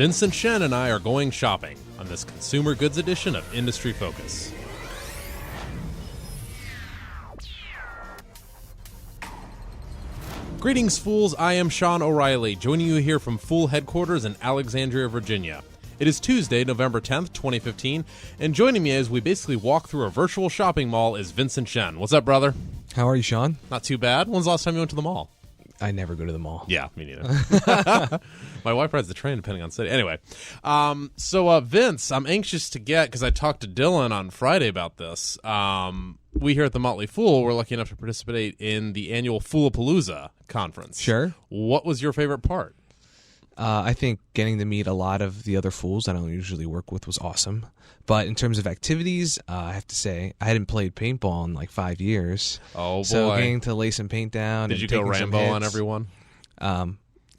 Vincent Shen and I are going shopping on this consumer goods edition of Industry Focus. Greetings, fools. I am Sean O'Reilly, joining you here from Fool headquarters in Alexandria, Virginia. It is Tuesday, November 10th, 2015, and joining me as we basically walk through a virtual shopping mall is Vincent Shen. What's up, brother? How are you, Sean? Not too bad. When's the last time you went to the mall? I never go to the mall. Yeah, me neither. My wife rides the train depending on city. Anyway, so Vince, I'm anxious to get, because I talked to Dylan on Friday about this. We here at the Motley Fool were lucky enough to participate in the annual Foolapalooza conference. Sure. What was your favorite part? I think getting to meet a lot of the other fools I don't usually work with was awesome. But in terms of activities, I have to say, I hadn't played paintball in like 5 years. Oh, boy. So getting to lay some paint down. Did and you go taking some Rambo hits, on everyone?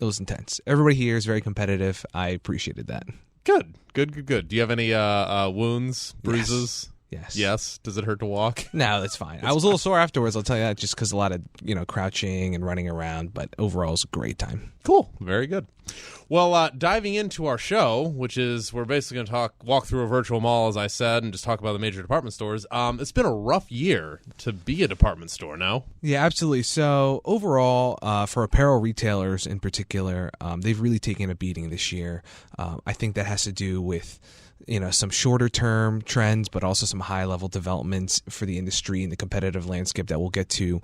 It was intense. Everybody here is very competitive. I appreciated that. Good. Do you have any wounds, bruises? Yes. Yes. Does it hurt to walk? No, that's fine. I was a little sore afterwards, I'll tell you that, just because a lot of, crouching and running around. But overall, it was a great time. Cool. Very good. Well, diving into our show, which is we're basically going to walk through a virtual mall, as I said, and just talk about the major department stores. It's been a rough year to be a department store, no? Yeah, absolutely. So overall, for apparel retailers in particular, they've really taken a beating this year. I think that has to do with some shorter term trends, but also some high level developments for the industry and the competitive landscape that we'll get to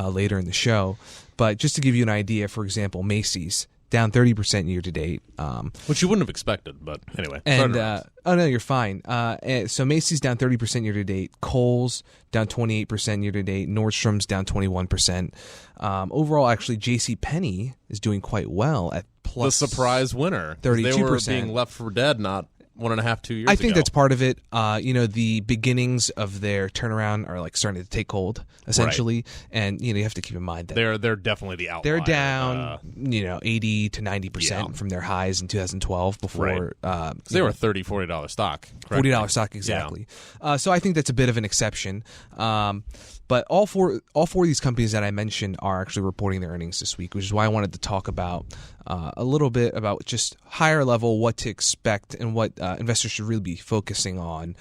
later in the show. But just to give you an idea, for example, Macy's down 30% year to date. Which you wouldn't have expected, but anyway. And oh no, you're fine. So Macy's down 30% year to date. Kohl's down 28% year to date. Nordstrom's down 21%. Overall, actually, JCPenney is doing quite well at plus the surprise winner. 32%. They were being left for dead not 1.5, 2 years ago. I think that's part of it. The beginnings of their turnaround are like starting to take hold, essentially. Right. And you have to keep in mind that they're definitely the outlier. They're down, 80 to 90% from their highs in 2012 before they were a $30, $40 stock. $40 stock, exactly. Yeah. So I think that's a bit of an exception. But all four of these companies that I mentioned are actually reporting their earnings this week, which is why I wanted to talk about a little bit about just higher level what to expect and what investors should really be focusing on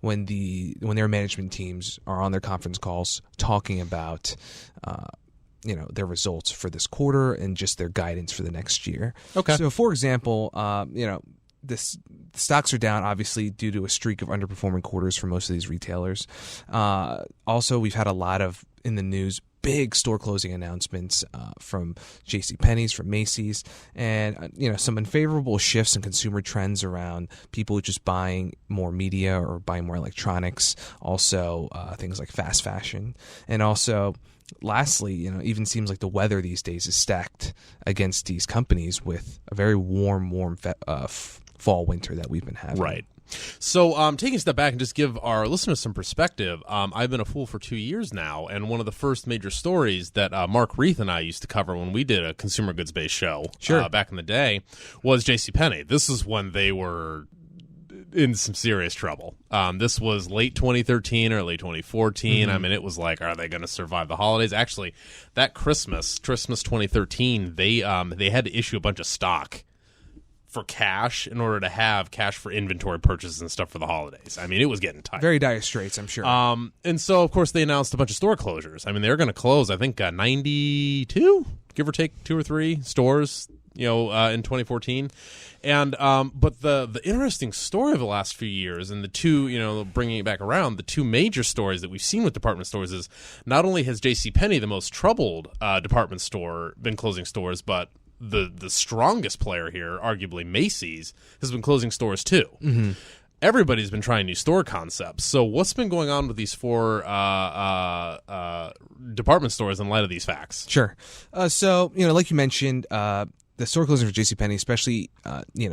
when their management teams are on their conference calls talking about their results for this quarter and just their guidance for the next year. Okay. So for example, the stocks are down, obviously, due to a streak of underperforming quarters for most of these retailers. Also, we've had a lot of, in the news, big store closing announcements from JCPenney's, from Macy's, and some unfavorable shifts in consumer trends around people just buying more media or buying more electronics. Also, things like fast fashion, and also, lastly, even seems like the weather these days is stacked against these companies with a very warm fall winter that we've been having. Right. So taking a step back and just give our listeners some perspective, I've been a fool for 2 years now, and one of the first major stories that Mark Reith and I used to cover when we did a consumer goods-based show back in the day was JCPenney. This is when they were in some serious trouble. This was late 2013 or late 2014. I mean, it was like, are they going to survive the holidays? Actually, that Christmas 2013, they had to issue a bunch of stock for cash in order to have cash for inventory purchases and stuff for the holidays. I mean, it was getting tight. Very dire straits, I'm sure. And so, of course, they announced a bunch of store closures. I mean, they were going to close, I think, 92, give or take 2 or 3 stores, in 2014. And but the interesting story of the last few years, and the two, bringing it back around, the two major stories that we've seen with department stores is not only has JCPenney, the most troubled department store, been closing stores, but the strongest player here, arguably Macy's, has been closing stores too. Mm-hmm. Everybody's been trying new store concepts. So what's been going on with these 4 department stores in light of these facts? Sure. So, like you mentioned, the store closing for JCPenney, especially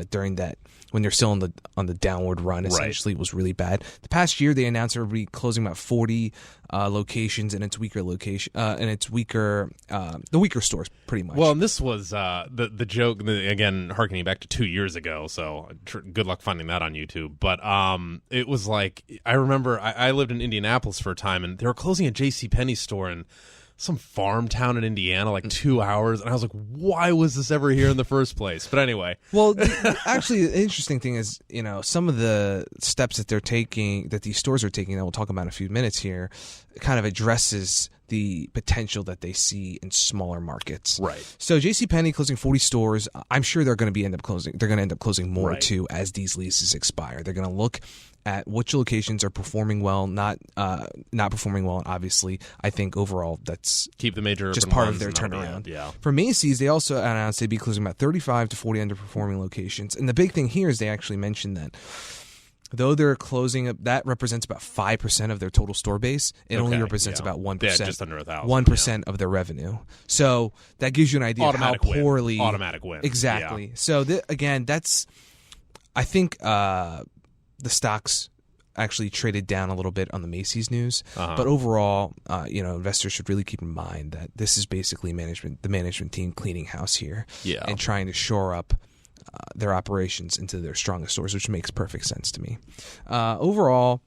during that when they're still on the downward run, essentially, was really bad. The past year, they announced they'll be closing about 40 locations in its weaker the weaker stores, pretty much. Well, and this was the joke, again, harkening back to 2 years ago, so good luck finding that on YouTube. But it was like, I remember I lived in Indianapolis for a time, and they were closing a JCPenney store, and some farm town in Indiana, like 2 hours, and I was like, why was this ever here in the first place? But anyway. Well, actually, the interesting thing is, some of the steps that they're taking, that these stores are taking, that we'll talk about in a few minutes here, kind of addresses the potential that they see in smaller markets. Right. So JCPenney closing 40 stores. I'm sure they're going to end up closing more Right. too as these leases expire. They're going to look at which locations are performing well, not performing well. And obviously, I think overall that's Keep the major just urban part of ones their and that'll be turnaround. it. Yeah. For Macy's, they also announced they'd be closing about 35 to 40 underperforming locations. And the big thing here is they actually mentioned that though they're closing, that represents about 5% of their total store base. It only Okay, represents yeah. about 1%. Yeah, just under 1,000. 1% of their revenue. So that gives you an idea Automatic of how win. poorly. Automatic win. Exactly. Yeah. So again, I think the stocks actually traded down a little bit on the Macy's news, but overall, investors should really keep in mind that this is basically the management team cleaning house here, Yeah. and trying to shore up their operations into their strongest stores, which makes perfect sense to me. Overall,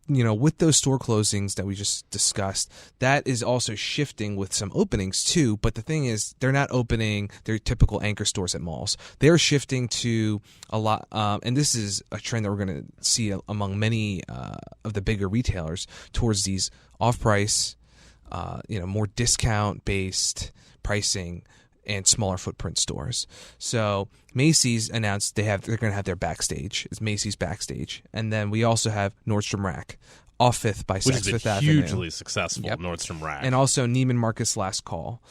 with those store closings that we just discussed, that is also shifting with some openings too. But the thing is, they're not opening their typical anchor stores at malls. They're shifting to a lot, and this is a trend that we're going to see among many of the bigger retailers towards these off-price, more discount-based pricing and smaller footprint stores. So Macy's announced they're going to have their backstage. It's Macy's Backstage. And then we also have Nordstrom Rack off 5th by Which has Saks been Fifth Avenue. hugely successful, Yep. Nordstrom Rack. And also Neiman Marcus Last Call.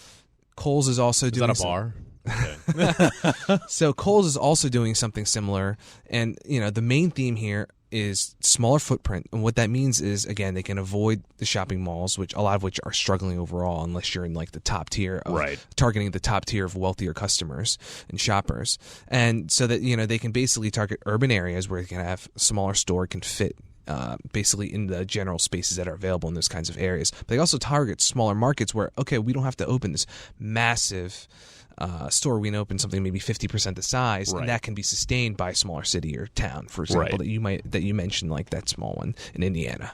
Kohl's is also is doing that a bar? Okay. So Kohl's is also doing something similar. And, the main theme here is smaller footprint. And what that means is, again, they can avoid the shopping malls, which a lot of which are struggling overall unless you're in like the top tier of Right. targeting the top tier of wealthier customers and shoppers. And so that, they can basically target urban areas where they can have a smaller store can fit basically in the general spaces that are available in those kinds of areas. But they also target smaller markets where, okay, we don't have to open this massive store. We can open something maybe 50% the size, Right. and that can be sustained by a smaller city or town, for example, Right. that you mentioned, like that small one in Indiana.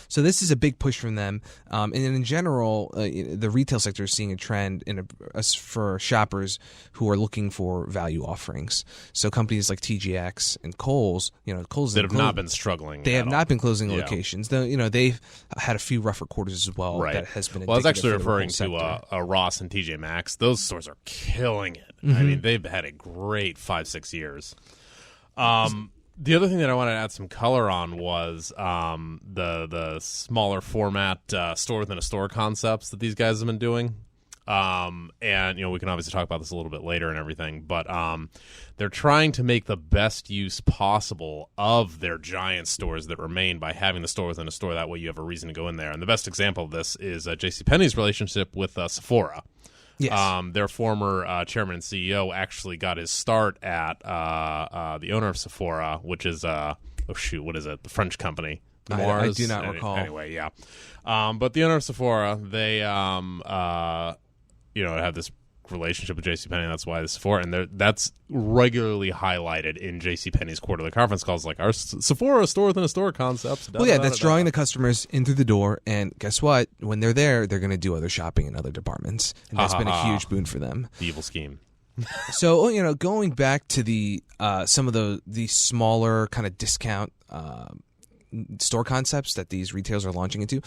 So this is a big push from them, and in general, the retail sector is seeing a trend for shoppers who are looking for value offerings. So companies like TJX and Kohl's, Kohl's that have not been struggling. They have at not all. been closing Yeah. locations. Though they've had a few rougher quarters as well. Right. That has been. Well, I was actually indicative for the referring whole to sector. Ross and TJ Maxx. Those stores are killing it. I Mm-hmm. mean, they've had a great 5-6 years. The other thing that I wanted to add some color on was the smaller format store within a store concepts that these guys have been doing. And we can obviously talk about this a little bit later and everything, but they're trying to make the best use possible of their giant stores that remain by having the store within a store. That way you have a reason to go in there. And the best example of this is JCPenney's relationship with Sephora. Yes. Their former chairman and CEO actually got his start at the owner of Sephora, which is what is it? The French company. I Memoirs? do not recall. Anyway, yeah. But the owner of Sephora, they have this relationship with JCPenney. That's why the Sephora, and that's regularly highlighted in JCPenney's quarterly conference calls, like our Sephora store within a store concepts. Well, yeah, that's drawing the customers in through the door, and guess what? When they're there, they're going to do other shopping in other departments, and that's been a huge boon for them. the evil scheme. So, going back to the some of the smaller kind of discount store concepts that these retailers are launching into,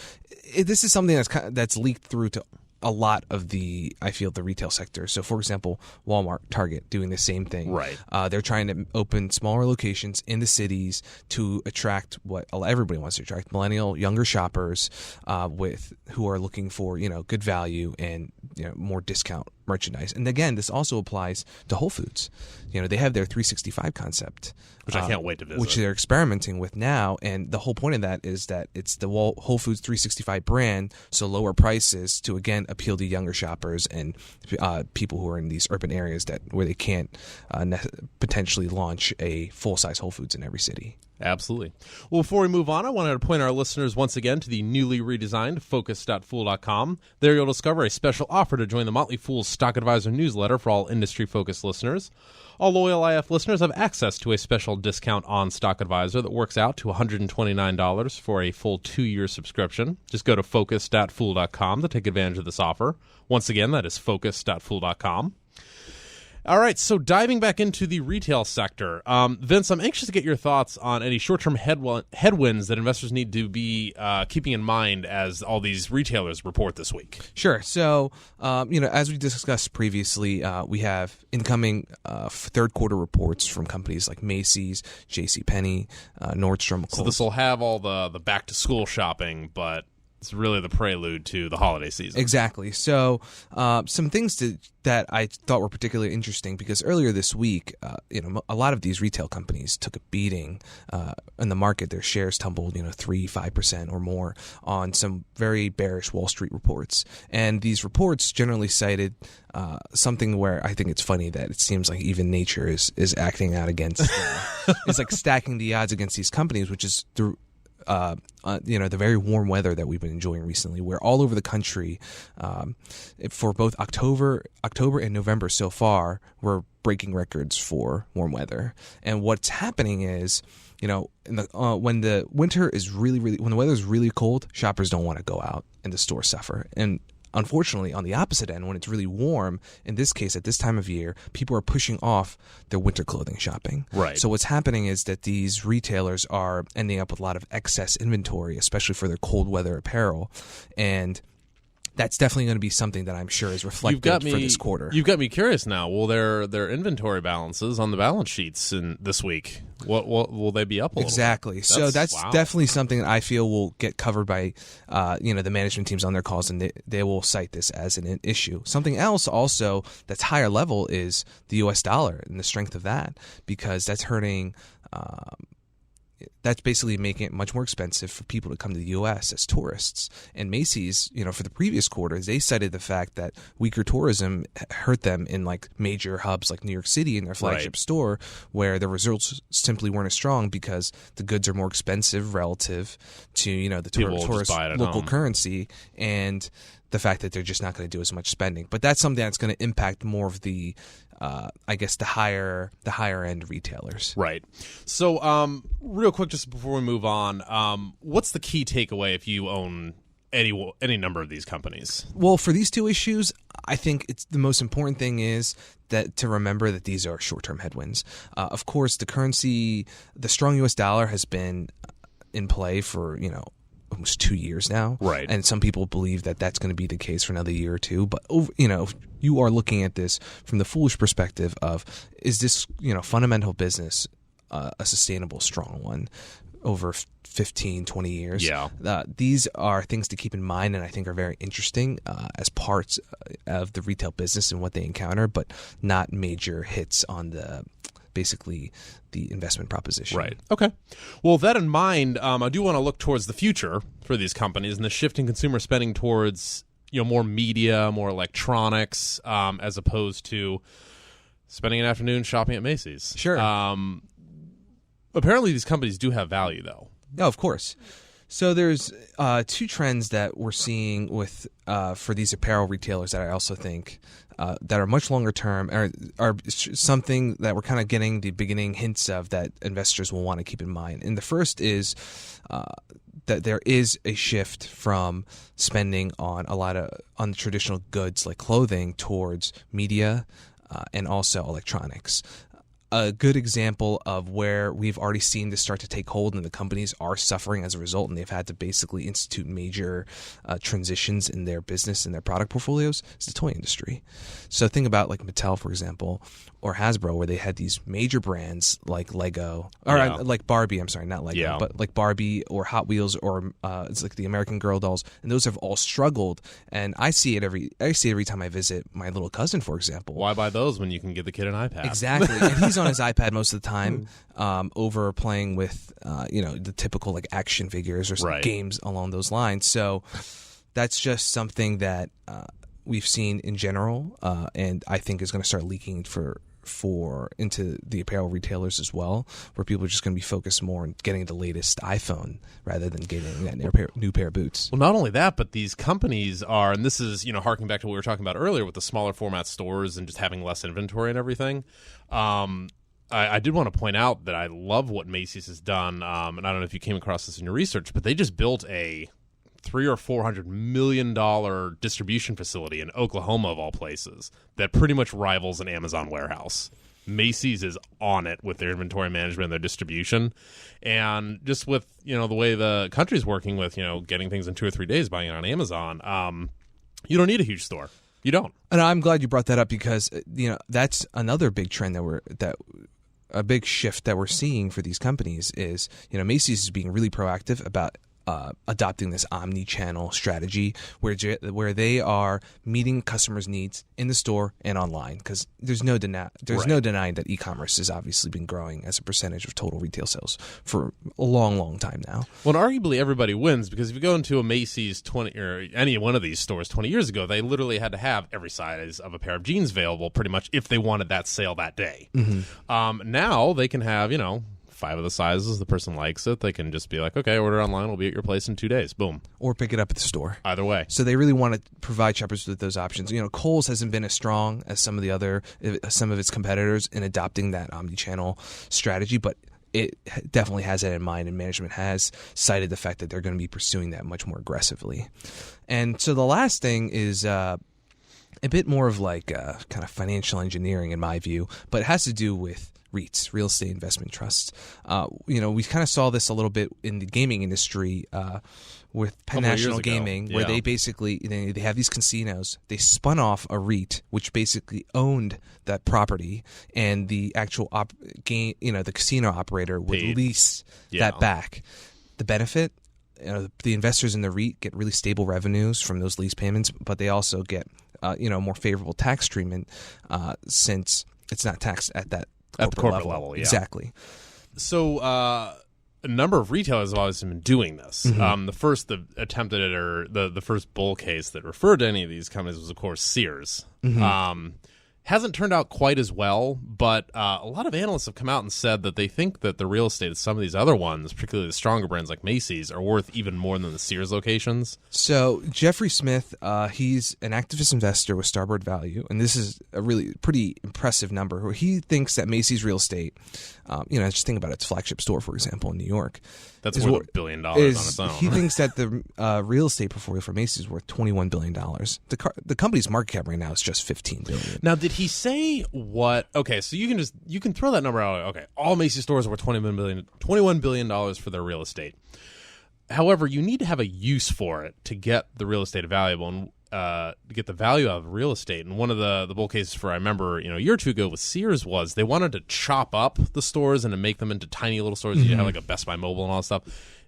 this is something that's leaked through to a lot of the retail sector. So, for example, Walmart, Target doing the same thing. Right. They're trying to open smaller locations in the cities to attract what everybody wants to attract: millennial, younger shoppers, who are looking for good value and more discount merchandise. And again, this also applies to Whole Foods. They have their 365 concept, Which I can't wait to visit. which they're experimenting with now. And the whole point of that is that it's the Whole Foods 365 brand, so lower prices to again appeal to younger shoppers and people who are in these urban areas where they can't potentially launch a full-size Whole Foods in every city. Absolutely. Well, before we move on, I wanted to point our listeners once again to the newly redesigned Focus.Fool.com. There you'll discover a special offer to join the Motley Fool Stock Advisor newsletter for all industry-focused listeners. All loyal IF listeners have access to a special discount on Stock Advisor that works out to $129 for a full 2-year subscription. Just go to focus.fool.com to take advantage of this offer. Once again, that is focus.fool.com. All right, so diving back into the retail sector, Vince, I'm anxious to get your thoughts on any short-term headwinds that investors need to be keeping in mind as all these retailers report this week. Sure. So, as we discussed previously, we have incoming third quarter reports from companies like Macy's, JCPenney, Nordstrom. So this will have all the back-to-school shopping, but it's really the prelude to the holiday season. Exactly. So some things that I thought were particularly interesting, because earlier this week, a lot of these retail companies took a beating in the market. Their shares tumbled, 3-5% or more on some very bearish Wall Street reports. And these reports generally cited something where I think it's funny that it seems like even nature is acting out against, it's like stacking the odds against these companies, which is through the very warm weather that we've been enjoying recently, where all over the country, for both October and November so far, we're breaking records for warm weather. And what's happening is, when the winter is when the weather is really cold, shoppers don't want to go out and the stores suffer. And unfortunately, on the opposite end, when it's really warm, in this case, at this time of year, people are pushing off their winter clothing shopping. Right. So what's happening is that these retailers are ending up with a lot of excess inventory, especially for their cold weather apparel. And that's definitely going to be something that I'm sure is reflected for this quarter. You've got me curious now. Will their inventory balances on the balance sheets this week, what will they be up a little Exactly. bit? So that's definitely something that I feel will get covered by the management teams on their calls, and they will cite this as an issue. Something else also that's higher level is the U.S. dollar and the strength of that, because that's hurting. That's basically making it much more expensive for people to come to the U.S. as tourists. And Macy's, for the previous quarter, they cited the fact that weaker tourism hurt them in like major hubs like New York City in their flagship store, where the results simply weren't as strong because the goods are more expensive relative to the tourist local currency, and the fact that they're just not going to do as much spending. But that's something that's going to impact more of the the higher end retailers. Right. So, real quick, just before we move on, what's the key takeaway if you own any number of these companies? Well, for these two issues, I think it's the most important thing is that to remember that these are short-term headwinds. Of course, the strong U.S. dollar has been in play for almost 2 years now. Right. And some people believe that that's going to be the case for another year or two. But, you are looking at this from the foolish perspective of, is this, fundamental business a sustainable, strong one over 15, 20 years? Yeah. These are things to keep in mind, and I think are very interesting as parts of the retail business and what they encounter, but not major hits on basically the investment proposition. Right. Okay. Well, with that in mind, I do want to look towards the future for these companies and the shift in consumer spending towards more media, more electronics, as opposed to spending an afternoon shopping at Macy's. Sure. Apparently, these companies do have value, though. Yeah, of course. So there's two trends that we're seeing for these apparel retailers that I also think that are much longer term, are something that we're kind of getting the beginning hints of that investors will want to keep in mind. And the first is that there is a shift from spending on on traditional goods like clothing towards media and also electronics. A good example of where we've already seen this start to take hold and the companies are suffering as a result, and they've had to basically institute major transitions in their business and their product portfolios, is the toy industry. So think about like Mattel, for example, or Hasbro, where they had these major brands like Lego, or like Barbie, I'm sorry, not Lego, but like Barbie or Hot Wheels, or it's like the American Girl dolls, and those have all struggled. And I see it every time I visit my little cousin, for example. Why buy those when you can give the kid an iPad? Exactly. And he's on his iPad most of the time, over playing with the typical like action figures or games along those lines. So that's just something that we've seen in general, and I think is going to start leaking for into the apparel retailers as well, where people are just going to be focused more on getting the latest iPhone rather than getting that new pair of boots. Well, not only that, but these companies are, and this is, harking back to what we were talking about earlier with the smaller format stores and just having less inventory and everything. I did want to point out that I love what Macy's has done, and I don't know if you came across this in your research, but they just built a $300 or $400 million distribution facility in Oklahoma, of all places, that pretty much rivals an Amazon warehouse. Macy's is on it with their inventory management and their distribution, and just with the way the country's working with getting things in 2 or 3 days, buying it on Amazon. You don't need a huge store. You don't. And I'm glad you brought that up because that's another big trend a big shift that we're seeing for these companies is Macy's is being really proactive about adopting this omni-channel strategy where they are meeting customers' needs in the store and online, because there's no denying that e-commerce has obviously been growing as a percentage of total retail sales for a long, long time now. Well, and arguably everybody wins, because if you go into a Macy's or any one of these stores 20 years ago, they literally had to have every size of a pair of jeans available pretty much if they wanted that sale that day. Mm-hmm. Now they can have 5 of the sizes. The person likes it. They can just be like, okay, order online. It'll be at your place in 2 days. Boom. Or pick it up at the store. Either way. So they really want to provide shoppers with those options. Kohl's hasn't been as strong as some of its competitors in adopting that omni-channel strategy, but it definitely has that in mind, and management has cited the fact that they're going to be pursuing that much more aggressively. And so the last thing is a bit more of like kind of financial engineering in my view, but it has to do with REITs, real estate investment trusts. We kind of saw this a little bit in the gaming industry with Penn National Gaming, where they basically they have these casinos. They spun off a REIT, which basically owned that property, and the actual the casino operator would lease that back. The benefit, the investors in the REIT get really stable revenues from those lease payments, but they also get more favorable tax treatment since it's not taxed at the corporate level. Yeah. Exactly. So a number of retailers have obviously been doing this. Mm-hmm. The first that attempted it, or the first bull case that referred to any of these companies, was, of course, Sears. Mm-hmm. Hasn't turned out quite as well, but a lot of analysts have come out and said that they think that the real estate of some of these other ones, particularly the stronger brands like Macy's, are worth even more than the Sears locations. So Jeffrey Smith, he's an activist investor with Starboard Value, and this is a really pretty impressive number. Where he thinks that Macy's real estate, just think about its flagship store, for example, in New York. That's worth $1 billion on its own. He thinks that the real estate portfolio for Macy's is worth $21 billion. The company's market cap right now is just $15 billion. Now, did he say what? Okay, so you can throw that number out. Okay, all Macy's stores are worth $21 billion for their real estate. However, you need to have a use for it to get the real estate valuable and to get the value out of real estate. And one of the bull cases I remember, a year or two ago with Sears was they wanted to chop up the stores and to make them into tiny little stores. Mm-hmm. You have like a Best Buy Mobile and all that stuff.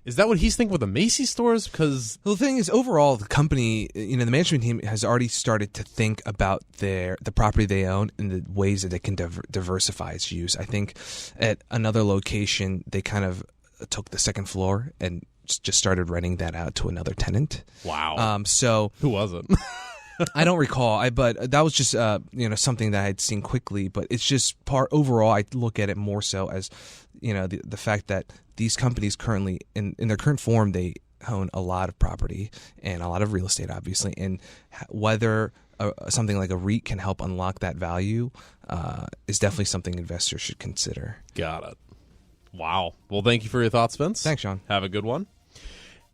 Is that what he's thinking with the Macy's stores? Because the thing is, overall, the company, the management team has already started to think about the property they own and the ways that they can diversify its use. I think at another location, they kind of took the second floor and just started renting that out to another tenant. Wow. So who was it? I don't recall. But that was just something that I had seen quickly. But it's just overall. I look at it more so as the fact that these companies currently in their current form, they own a lot of property and a lot of real estate, obviously, and whether something like a REIT can help unlock that value is definitely something investors should consider. Got it. Wow. Well, thank you for your thoughts, Vince. Thanks, Sean. Have a good one.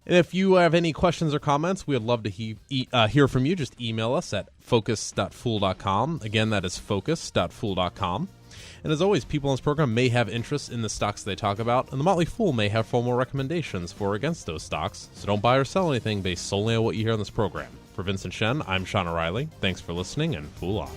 And if you have any questions or comments, we would love to hear from you. Just email us at focus.fool.com. Again, that is focus.fool.com. And as always, people in this program may have interest in the stocks they talk about, and the Motley Fool may have formal recommendations for or against those stocks. So don't buy or sell anything based solely on what you hear on this program. For Vincent Shen, I'm Sean O'Reilly. Thanks for listening, and Fool on.